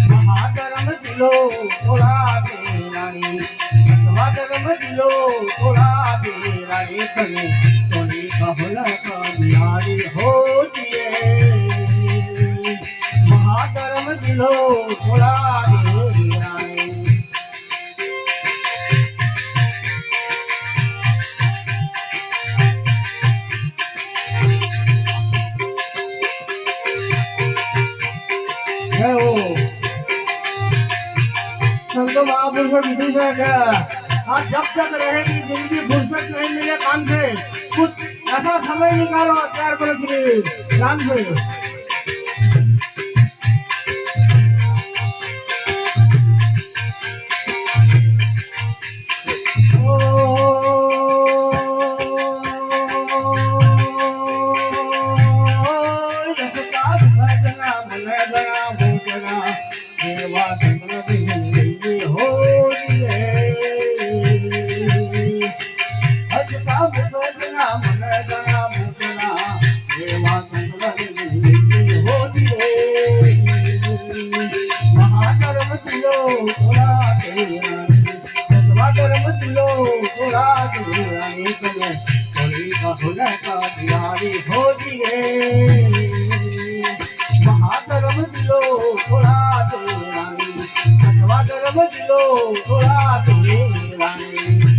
महाधर्म दिलो थोडा बेराणी धर्म दिलो थोडा बेराणी कमी कोणी कहून कबियारी होतीये महाधर्म दिलो थोडा बेराणी संत महापुरुष विदुषक आज जब तक रहेगी जिंदगी फुर्सत नहीं मिले काम से कुछ ऐसा समय निकालो प्यार करो श्री राम से महाधर्म दिलो थोड़ा देरानी